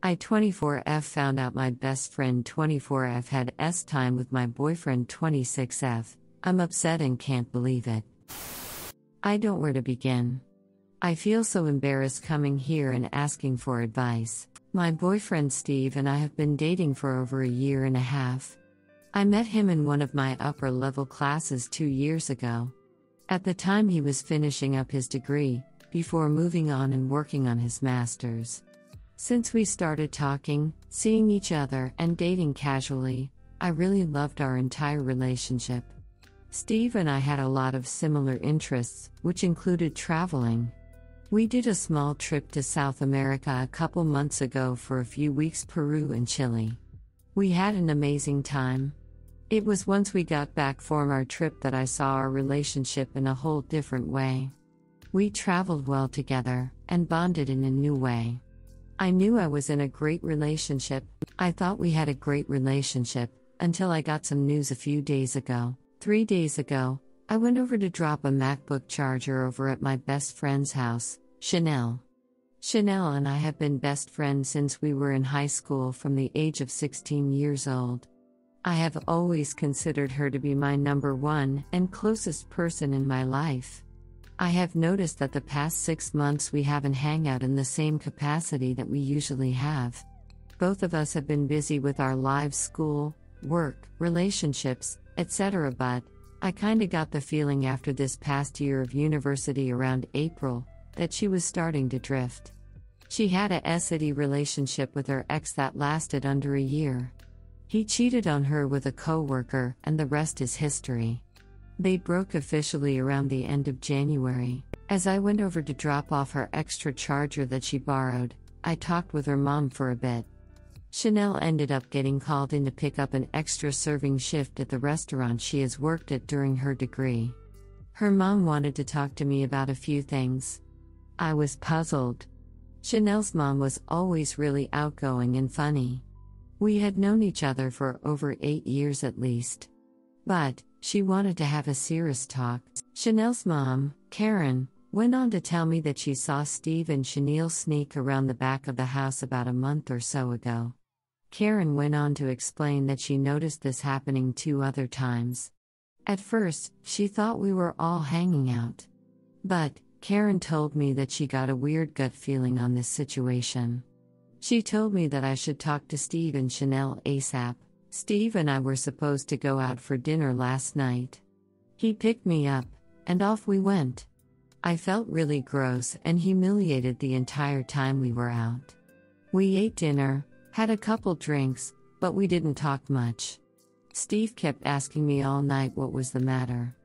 I-24F found out my best friend 24F had S-time with my boyfriend 26F. I'm upset and can't believe it. I don't know where to begin. I feel so embarrassed coming here and asking for advice. My boyfriend Steve and I have been dating for over a year and a half. I met him in one of my upper-level classes 2 years ago. At the time he was finishing up his degree, before moving on and working on his master's. Since we started talking, seeing each other, and dating casually, I really loved our entire relationship. Steve and I had a lot of similar interests, which included traveling. We did a small trip to South America a couple months ago for a few weeks, Peru and Chile. We had an amazing time. It was once we got back from our trip that I saw our relationship in a whole different way. We traveled well together, and bonded in a new way. I knew I was in a great relationship. I thought we had a great relationship, until I got some news a few days ago. 3 days ago, I went over to drop a MacBook charger over at my best friend's house, Chanel. Chanel and I have been best friends since we were in high school from the age of 16 years old. I have always considered her to be my number one and closest person in my life. I have noticed that the past 6 months we haven't hung out in the same capacity that we usually have. Both of us have been busy with our lives, school, work, relationships, etc. But I kinda got the feeling after this past year of university around April that she was starting to drift. She had a steady relationship with her ex that lasted under a year. He cheated on her with a coworker, and the rest is history. They broke officially around the end of January. As I went over to drop off her extra charger that she borrowed, I talked with her mom for a bit. Chanel ended up getting called in to pick up an extra serving shift at the restaurant she has worked at during her degree. Her mom wanted to talk to me about a few things. I was puzzled. Chanel's mom was always really outgoing and funny. We had known each other for over 8 years at least. But she wanted to have a serious talk. Chanel's mom, Karen, went on to tell me that she saw Steve and Chanel sneak around the back of the house about a month or so ago. Karen went on to explain that she noticed this happening 2 other times. At first, she thought we were all hanging out. But Karen told me that she got a weird gut feeling on this situation. She told me that I should talk to Steve and Chanel ASAP. Steve and I were supposed to go out for dinner last night. He picked me up, and off we went. I felt really gross and humiliated the entire time we were out. We ate dinner, had a couple drinks, but we didn't talk much. Steve kept asking me all night what was the matter.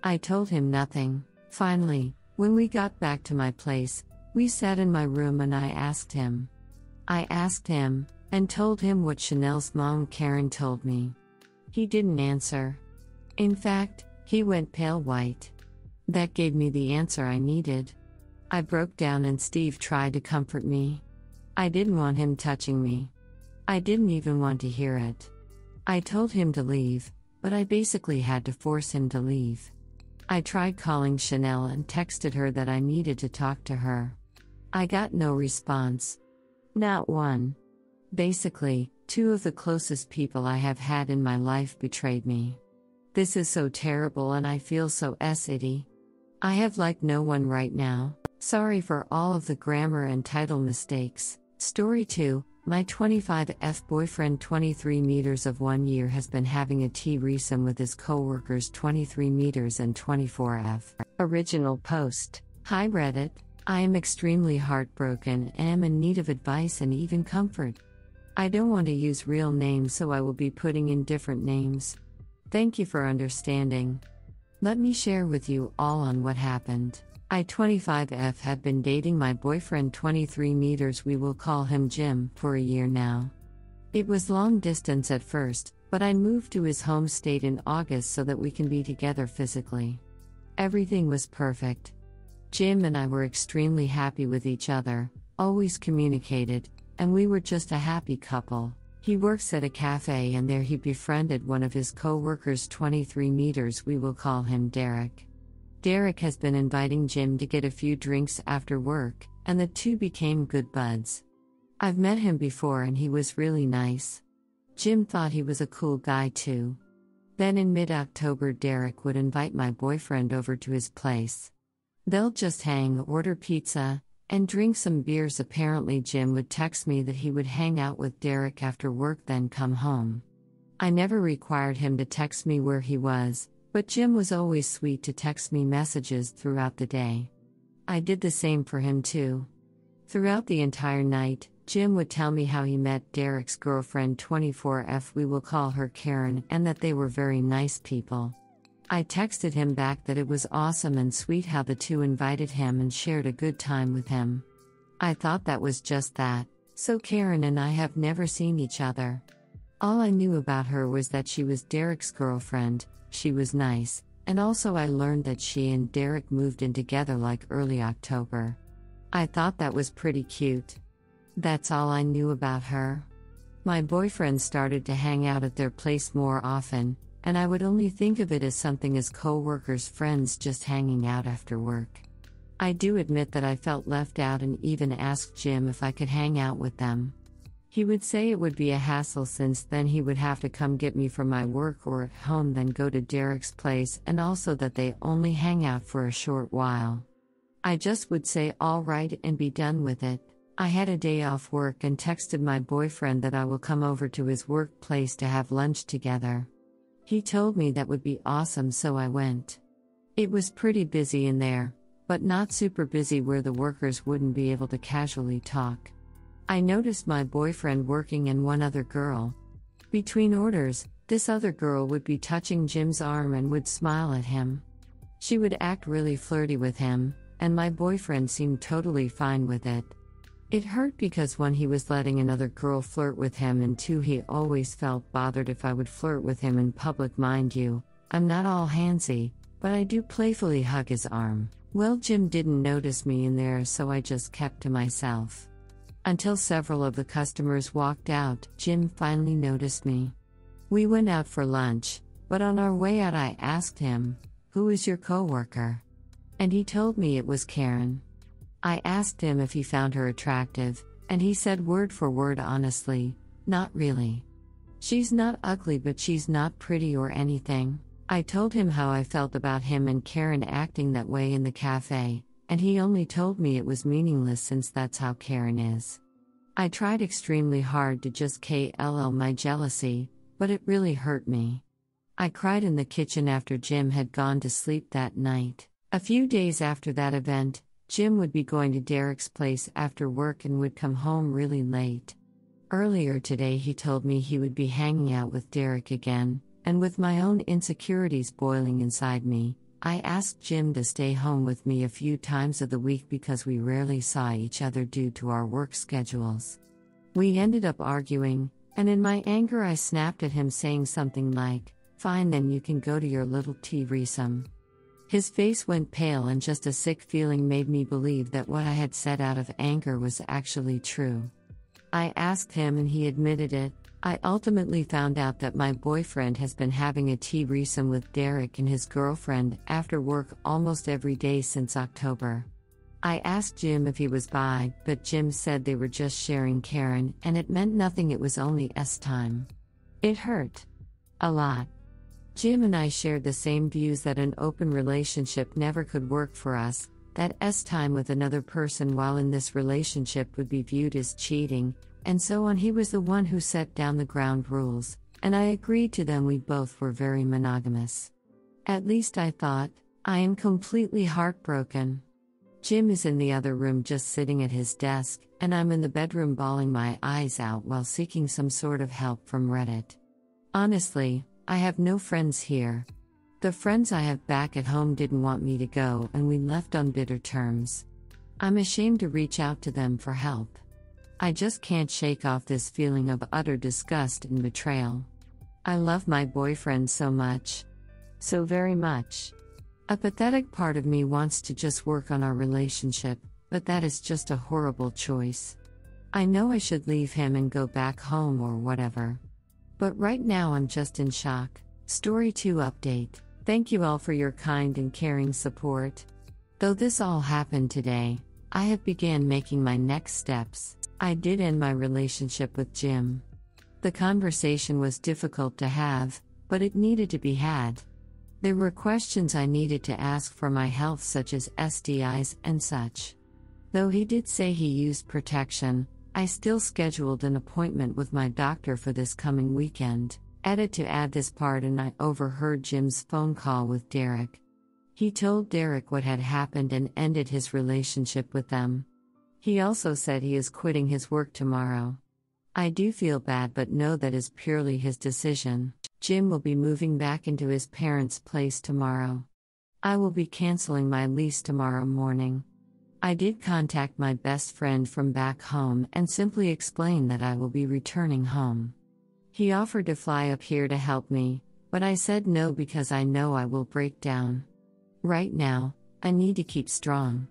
I told him nothing. Finally, when we got back to my place, we sat in my room and I asked him, and told him what Chanel's mom Karen told me. He didn't answer. In fact, he went pale white. That gave me the answer I needed. I broke down and Steve tried to comfort me. I didn't want him touching me. I didn't even want to hear it. I told him to leave, but I basically had to force him to leave. I tried calling Chanel and texted her that I needed to talk to her. I got no response. Not one. Basically, 2 of the closest people I have had in my life betrayed me. This is so terrible and I feel so shitty. I have no one right now. Sorry for all of the grammar and title mistakes. Story 2, my 25F boyfriend 23 meters of 1 year has been having a threesome with his coworkers 23 meters and 24F. Original post. Hi Reddit. I am extremely heartbroken and am in need of advice and even comfort. I don't want to use real names, so I will be putting in different names. Thank you for understanding. Let me share with you all on what happened. I 25F have been dating my boyfriend 23 meters, we will call him Jim, for a year now. It was long distance at first, but I moved to his home state in August so that we can be together physically. Everything was perfect. Jim and I were extremely happy with each other, always communicated, and we were just a happy couple. He works at a cafe and there he befriended one of his co-workers 23 meters, we will call him Derek. Derek has been inviting Jim to get a few drinks after work, and the two became good buds. I've met him before and he was really nice. Jim thought he was a cool guy too. Then in mid-October, Derek would invite my boyfriend over to his place. They'll just hang, order pizza, and drink some beers. Apparently Jim would text me that he would hang out with Derek after work then come home. I never required him to text me where he was, but Jim was always sweet to text me messages throughout the day. I did the same for him too. Throughout the entire night, Jim would tell me how he met Derek's girlfriend 24F, we will call her Karen, and that they were very nice people. I texted him back that it was awesome and sweet how the two invited him and shared a good time with him. I thought that was just that, so Karen and I have never seen each other. All I knew about her was that she was Derek's girlfriend, she was nice, and also I learned that she and Derek moved in together like early October. I thought that was pretty cute. That's all I knew about her. My boyfriend started to hang out at their place more often, and I would only think of it as something as coworkers, friends just hanging out after work. I do admit that I felt left out and even asked Jim if I could hang out with them. He would say it would be a hassle since then he would have to come get me from my work or at home then go to Derek's place, and also that they only hang out for a short while. I just would say all right and be done with it. I had a day off work and texted my boyfriend that I will come over to his workplace to have lunch together. He told me that would be awesome, so I went. It was pretty busy in there, but not super busy where the workers wouldn't be able to casually talk. I noticed my boyfriend working and one other girl. Between orders, this other girl would be touching Jim's arm and would smile at him. She would act really flirty with him, and my boyfriend seemed totally fine with it. It hurt because one, he was letting another girl flirt with him, and two, he always felt bothered if I would flirt with him in public. Mind you, I'm not all handsy, but I do playfully hug his arm. Well, Jim didn't notice me in there, so I just kept to myself. Until several of the customers walked out, Jim finally noticed me. We went out for lunch, but on our way out I asked him, "Who is your coworker?" And he told me it was Karen. I asked him if he found her attractive, and he said word for word honestly, "Not really. She's not ugly, but she's not pretty or anything." I told him how I felt about him and Karen acting that way in the cafe, and he only told me it was meaningless since that's how Karen is. I tried extremely hard to just kill my jealousy, but it really hurt me. I cried in the kitchen after Jim had gone to sleep that night. A few days after that event, Jim would be going to Derek's place after work and would come home really late. Earlier today he told me he would be hanging out with Derek again, and with my own insecurities boiling inside me, I asked Jim to stay home with me a few times of the week because we rarely saw each other due to our work schedules. We ended up arguing, and in my anger I snapped at him saying something like, "Fine, then you can go to your little threesome." His face went pale and just a sick feeling made me believe that what I had said out of anger was actually true. I asked him and he admitted it. I ultimately found out that my boyfriend has been having a threesome with Derek and his girlfriend after work almost every day since October. I asked Jim if he was bi, but Jim said they were just sharing Karen and it meant nothing, it was only time. It hurt. A lot. Jim and I shared the same views that an open relationship never could work for us, that time with another person while in this relationship would be viewed as cheating, and so on. He was the one who set down the ground rules, and I agreed to them. We both were very monogamous. At least I thought. I am completely heartbroken. Jim is in the other room just sitting at his desk, and I'm in the bedroom bawling my eyes out while seeking some sort of help from Reddit. Honestly, I have no friends here. The friends I have back at home didn't want me to go and we left on bitter terms. I'm ashamed to reach out to them for help. I just can't shake off this feeling of utter disgust and betrayal. I love my boyfriend so much. So very much. A pathetic part of me wants to just work on our relationship, but that is just a horrible choice. I know I should leave him and go back home or whatever. But right now I'm just in shock. Story 2 update. Thank you all for your kind and caring support. Though this all happened today, I have began making my next steps. I did end my relationship with Jim. The conversation was difficult to have, but it needed to be had. There were questions I needed to ask for my health, such as STIs and such. Though he did say he used protection, I still scheduled an appointment with my doctor for this coming weekend. Edit to add this part, and I overheard Jim's phone call with Derek. He told Derek what had happened and ended his relationship with them. He also said he is quitting his work tomorrow. I do feel bad, but know that is purely his decision. Jim will be moving back into his parents' place tomorrow. I will be canceling my lease tomorrow morning. I did contact my best friend from back home and simply explain that I will be returning home. He offered to fly up here to help me, but I said no because I know I will break down. Right now, I need to keep strong.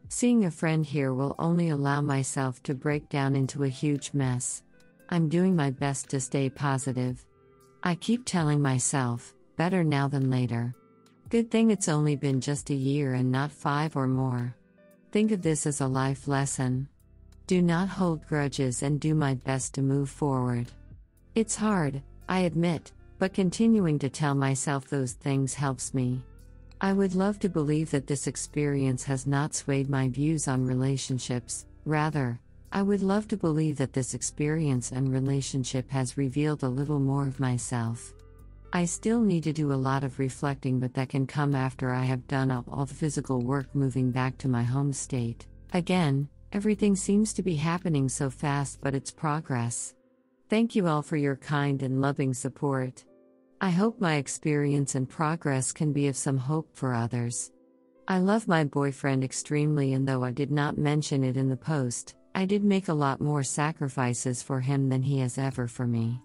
Seeing a friend here will only allow myself to break down into a huge mess. I'm doing my best to stay positive. I keep telling myself, better now than later. Good thing it's only been just a year and not 5 or more. Think of this as a life lesson. Do not hold grudges and do my best to move forward. It's hard, I admit, but continuing to tell myself those things helps me. I would love to believe that this experience has not swayed my views on relationships. Rather, I would love to believe that this experience and relationship has revealed a little more of myself. I still need to do a lot of reflecting, but that can come after I have done all the physical work moving back to my home state. Again, everything seems to be happening so fast, but it's progress. Thank you all for your kind and loving support. I hope my experience and progress can be of some hope for others. I love my boyfriend extremely, and though I did not mention it in the post, I did make a lot more sacrifices for him than he has ever for me.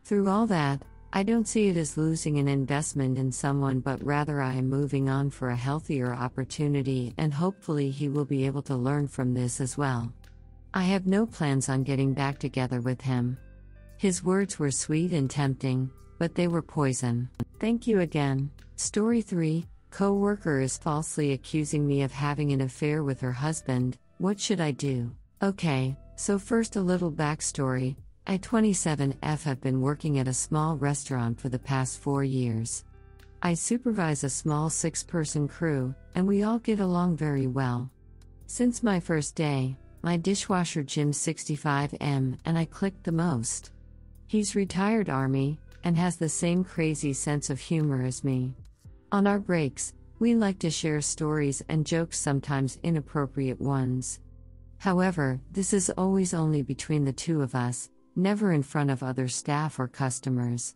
Through all that, I don't see it as losing an investment in someone, but rather I am moving on for a healthier opportunity, and hopefully he will be able to learn from this as well. I have no plans on getting back together with him. His words were sweet and tempting, but they were poison. Thank you again. Story 3, Coworker is falsely accusing me of having an affair with her husband. What should I do? Okay, so first a little backstory. I, 27F, have been working at a small restaurant for the past 4 years. I supervise a small 6-person crew, and we all get along very well. Since my first day, my dishwasher Jim 65M and I clicked the most. He's retired Army, and has the same crazy sense of humor as me. On our breaks, we like to share stories and jokes, sometimes inappropriate ones. However, this is always only between the two of us, never in front of other staff or customers.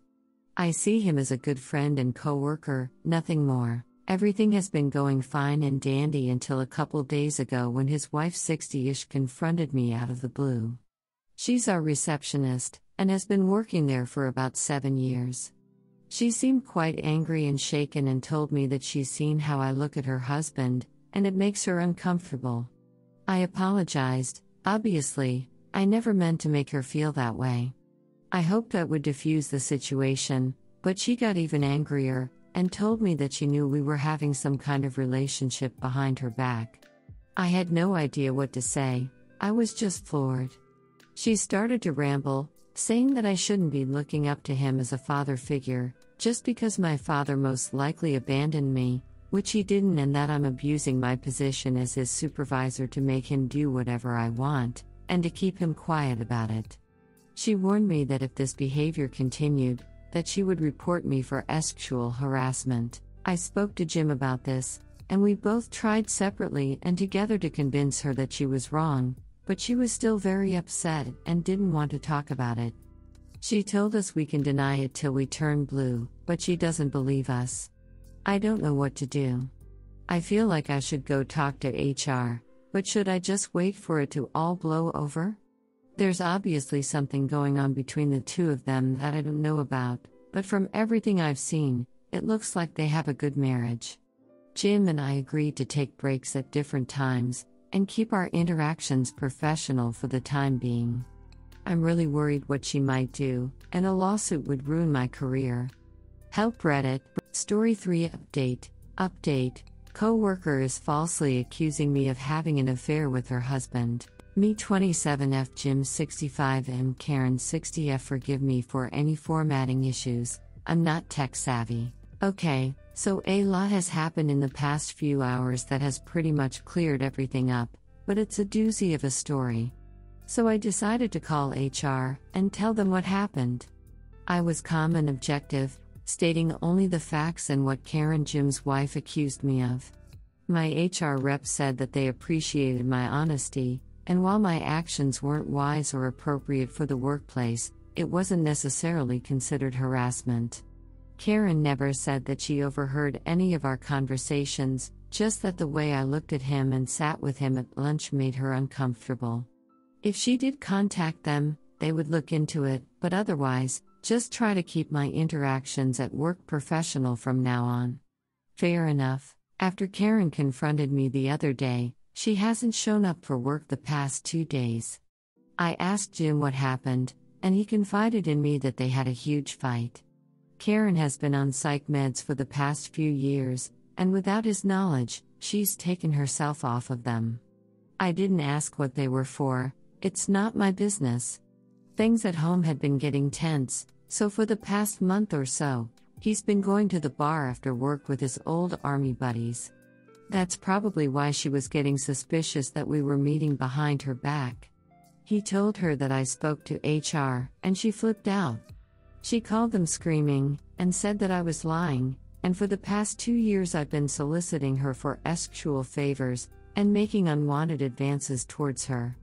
I see him as a good friend and coworker, nothing more. Everything has been going fine and dandy until a couple days ago when his wife 60-ish confronted me out of the blue. She's our receptionist, and has been working there for about 7 years. She seemed quite angry and shaken and told me that she's seen how I look at her husband, and it makes her uncomfortable. I apologized. Obviously, I never meant to make her feel that way. I hoped that would diffuse the situation, but she got even angrier, and told me that she knew we were having some kind of relationship behind her back. I had no idea what to say. I was just floored. She started to ramble, saying that I shouldn't be looking up to him as a father figure, just because my father most likely abandoned me, which he didn't, and that I'm abusing my position as his supervisor to make him do whatever I want, and to keep him quiet about it. She warned me that if this behavior continued, that she would report me for sexual harassment. I spoke to Jim about this, and we both tried separately and together to convince her that she was wrong, but she was still very upset and didn't want to talk about it. She told us we can deny it till we turn blue, but she doesn't believe us. I don't know what to do. I feel like I should go talk to HR, but should I just wait for it to all blow over? There's obviously something going on between the two of them that I don't know about, but from everything I've seen, it looks like they have a good marriage. Jim and I agreed to take breaks at different times, and keep our interactions professional for the time being. I'm really worried what she might do, and a lawsuit would ruin my career. Help Reddit. Story 3 Update. Coworker is falsely accusing me of having an affair with her husband. Me 27F Jim 65M Karen 60F Forgive me for any formatting issues, I'm not tech savvy. Okay, so a lot has happened in the past few hours that has pretty much cleared everything up, but it's a doozy of a story. So I decided to call HR and tell them what happened. I was calm and objective, stating only the facts and what Karen Jim's wife accused me of. My HR rep said that they appreciated my honesty, and while my actions weren't wise or appropriate for the workplace, it wasn't necessarily considered harassment. Karen never said that she overheard any of our conversations, just that the way I looked at him and sat with him at lunch made her uncomfortable. If she did contact them, they would look into it, but otherwise, just try to keep my interactions at work professional from now on. Fair enough. After Karen confronted me the other day, she hasn't shown up for work the past 2 days. I asked Jim what happened, and he confided in me that they had a huge fight. Karen has been on psych meds for the past few years, and without his knowledge, she's taken herself off of them. I didn't ask what they were for, it's not my business. Things at home had been getting tense, so for the past month or so, he's been going to the bar after work with his old army buddies. That's probably why she was getting suspicious that we were meeting behind her back. He told her that I spoke to HR, and she flipped out. She called them screaming, and said that I was lying, and for the past 2 years I've been soliciting her for sexual favors, and making unwanted advances towards her.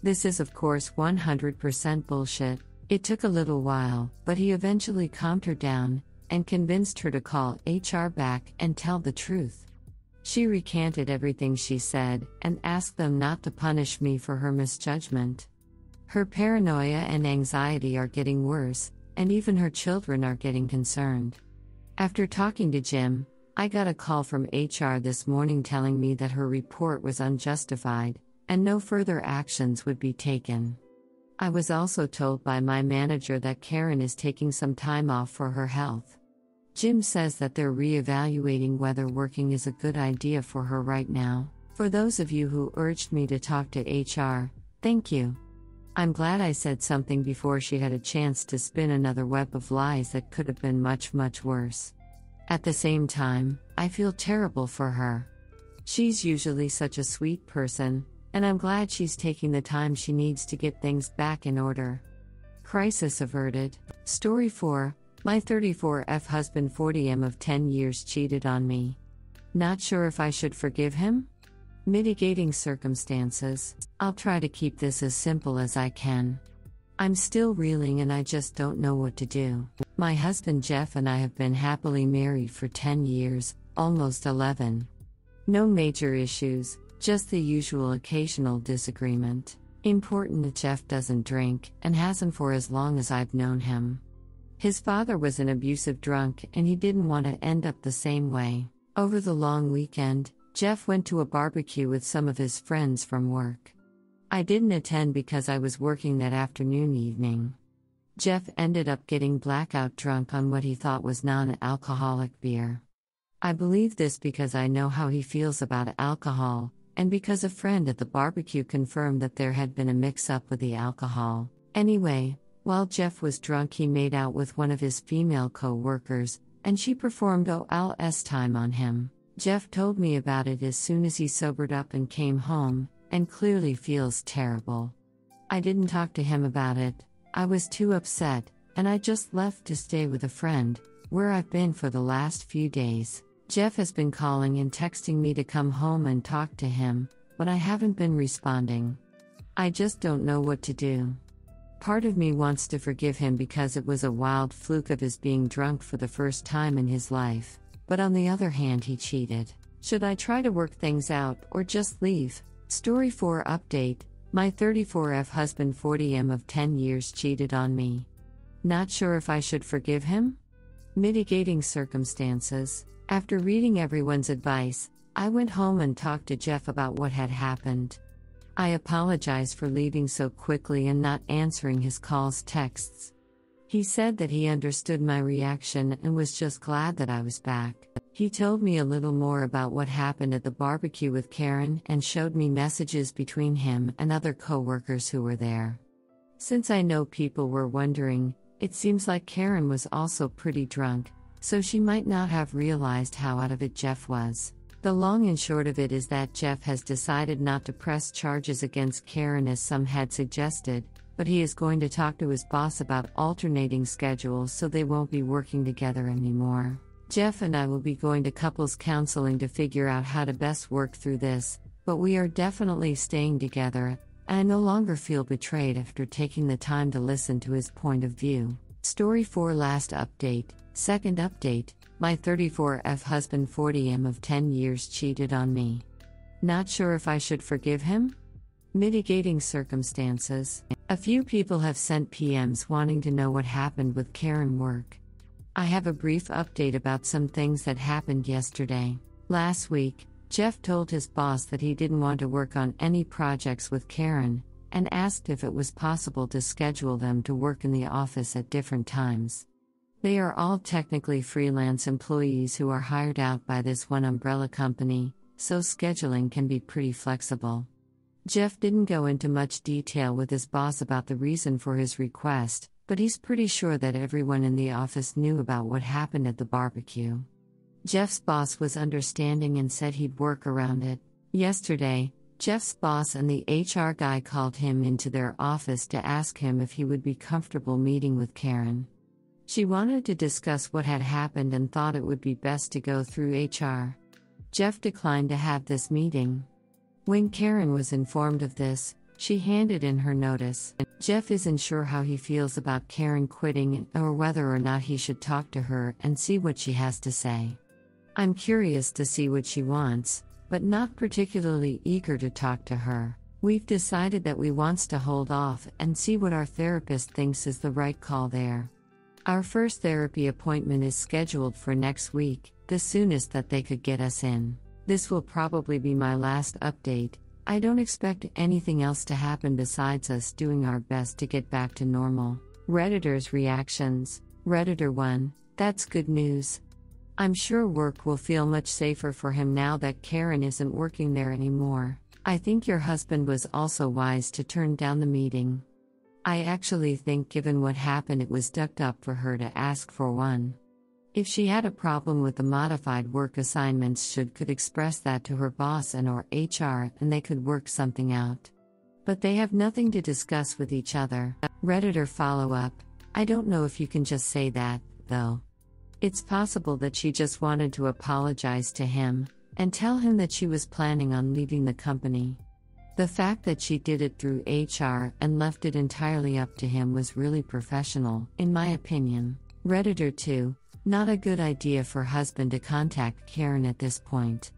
This is of course 100% bullshit. It took a little while, but he eventually calmed her down, and convinced her to call HR back and tell the truth. She recanted everything she said, and asked them not to punish me for her misjudgment. Her paranoia and anxiety are getting worse, and even her children are getting concerned. After talking to Jim, I got a call from HR this morning telling me that her report was unjustified, and no further actions would be taken. I was also told by my manager that Karen is taking some time off for her health. Jim says that they're re-evaluating whether working is a good idea for her right now. For those of you who urged me to talk to HR, thank you. I'm glad I said something before she had a chance to spin another web of lies that could have been much, much worse. At the same time, I feel terrible for her. She's usually such a sweet person, and I'm glad she's taking the time she needs to get things back in order. Crisis averted. Story 4. My 34F husband 40M of 10 years cheated on me. Not sure if I should forgive him? Mitigating circumstances. I'll try to keep this as simple as I can. I'm still reeling and I just don't know what to do. My husband Jeff and I have been happily married for 10 years, almost 11. No major issues, just the usual occasional disagreement. Important that Jeff doesn't drink, and hasn't for as long as I've known him. His father was an abusive drunk and he didn't want to end up the same way. Over the long weekend, Jeff went to a barbecue with some of his friends from work. I didn't attend because I was working that evening. Jeff ended up getting blackout drunk on what he thought was non-alcoholic beer. I believe this because I know how he feels about alcohol, and because a friend at the barbecue confirmed that there had been a mix-up with the alcohol. Anyway, while Jeff was drunk he made out with one of his female co-workers, and she performed OLS time on him. Jeff told me about it as soon as he sobered up and came home, and clearly feels terrible. I didn't talk to him about it, I was too upset, and I just left to stay with a friend, where I've been for the last few days. Jeff has been calling and texting me to come home and talk to him, but I haven't been responding. I just don't know what to do. Part of me wants to forgive him because it was a wild fluke of his being drunk for the first time in his life, but on the other hand he cheated. Should I try to work things out or just leave? Story 4 update. My 34F husband 40M of 10 years cheated on me. Not sure if I should forgive him? Mitigating circumstances. After reading everyone's advice, I went home and talked to Jeff about what had happened. I apologize for leaving so quickly and not answering his calls, texts. He said that he understood my reaction and was just glad that I was back. He told me a little more about what happened at the barbecue with Karen and showed me messages between him and other coworkers who were there. Since I know people were wondering, it seems like Karen was also pretty drunk, so she might not have realized how out of it Jeff was. The long and short of it is that Jeff has decided not to press charges against Karen as some had suggested, but he is going to talk to his boss about alternating schedules so they won't be working together anymore. Jeff and I will be going to couples counseling to figure out how to best work through this, but we are definitely staying together. I no longer feel betrayed after taking the time to listen to his point of view. Story 4 Last update. Second update. My 34F husband 40M of 10 years cheated on me. Not sure if I should forgive him? Mitigating circumstances. A few people have sent PMs wanting to know what happened with Karen work. I have a brief update about some things that happened yesterday. Last week, Jeff told his boss that he didn't want to work on any projects with Karen, and asked if it was possible to schedule them to work in the office at different times. They are all technically freelance employees who are hired out by this one umbrella company, so scheduling can be pretty flexible. Jeff didn't go into much detail with his boss about the reason for his request, but he's pretty sure that everyone in the office knew about what happened at the barbecue. Jeff's boss was understanding and said he'd work around it. Yesterday, Jeff's boss and the HR guy called him into their office to ask him if he would be comfortable meeting with Karen. She wanted to discuss what had happened and thought it would be best to go through HR. Jeff declined to have this meeting. When Karen was informed of this, she handed in her notice. Jeff isn't sure how he feels about Karen quitting or whether or not he should talk to her and see what she has to say. I'm curious to see what she wants, but not particularly eager to talk to her. We've decided that we wants to hold off and see what our therapist thinks is the right call there. Our first therapy appointment is scheduled for next week, the soonest that they could get us in. This will probably be my last update. I don't expect anything else to happen besides us doing our best to get back to normal. Redditors' reactions. Redditor 1, that's good news. I'm sure work will feel much safer for him now that Karen isn't working there anymore. I think your husband was also wise to turn down the meeting. I actually think given what happened it was ducked up for her to ask for one. If she had a problem with the modified work assignments she could express that to her boss and or HR and they could work something out. But they have nothing to discuss with each other. Redditor follow-up. I don't know if you can just say that, though. It's possible that she just wanted to apologize to him and tell him that she was planning on leaving the company. The fact that she did it through HR and left it entirely up to him was really professional, in my opinion. Redditor 2. Not a good idea for husband to contact Karen at this point.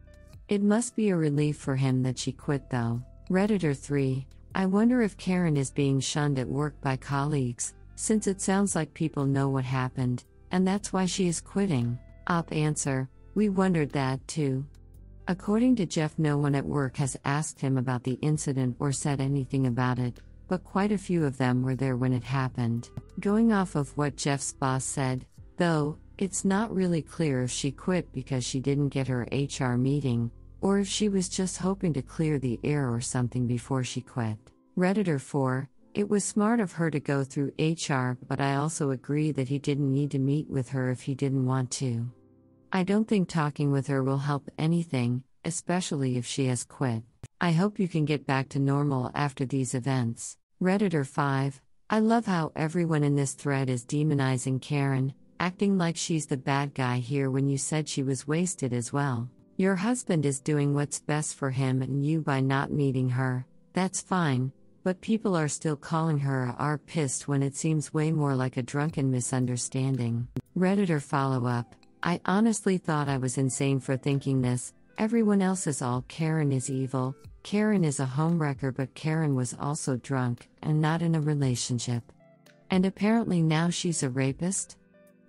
It must be a relief for him that she quit though. Redditor 3. I wonder if Karen is being shunned at work by colleagues, since it sounds like people know what happened, and that's why she is quitting. Op answer. We wondered that too. According to Jeff, no one at work has asked him about the incident or said anything about it, but quite a few of them were there when it happened. Going off of what Jeff's boss said, though, it's not really clear if she quit because she didn't get her HR meeting, or if she was just hoping to clear the air or something before she quit. Redditor 4. It was smart of her to go through HR, but I also agree that he didn't need to meet with her if he didn't want to. I don't think talking with her will help anything, especially if she has quit. I hope you can get back to normal after these events. Redditor 5. I love how everyone in this thread is demonizing Karen, acting like she's the bad guy here when you said she was wasted as well. Your husband is doing what's best for him and you by not meeting her. That's fine, but people are still calling her are pissed when it seems way more like a drunken misunderstanding. Redditor follow-up. I honestly thought I was insane for thinking this. Everyone else is all Karen is evil. Karen is a homewrecker, but Karen was also drunk and not in a relationship. And apparently now she's a rapist?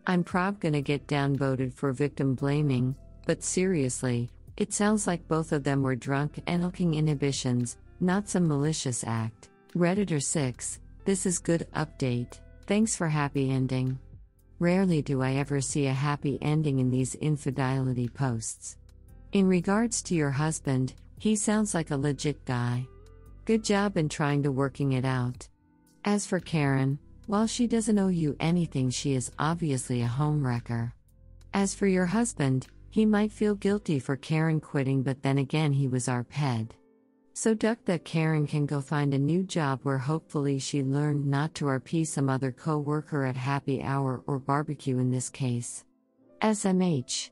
I'm gonna get downvoted for victim blaming, but seriously, it sounds like both of them were drunk and looking inhibitions, not some malicious act. Redditor 6. This is good update. Thanks for happy ending. Rarely do I ever see a happy ending in these infidelity posts. In regards to your husband, he sounds like a legit guy. Good job in trying to working it out. As for Karen, while she doesn't owe you anything, she is obviously a homewrecker. As for your husband, he might feel guilty for Karen quitting, but then again he was our ped. So duck that Karen can go find a new job where hopefully she learned not to RP some other co-worker at happy hour or barbecue in this case. SMH.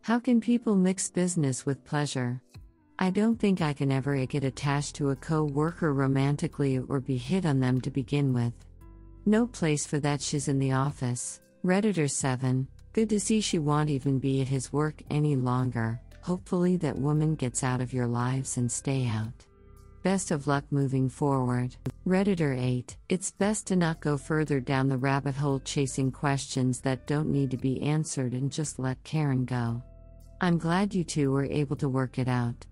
How can people mix business with pleasure? I don't think I can ever get attached to a co-worker romantically or be hit on them to begin with. No place for that. She's in the office. Redditor 7. Good to see she won't even be at his work any longer. Hopefully that woman gets out of your lives and stay out. Best of luck moving forward. Redditor 8. It's best to not go further down the rabbit hole chasing questions that don't need to be answered and just let Karen go. I'm glad you two were able to work it out.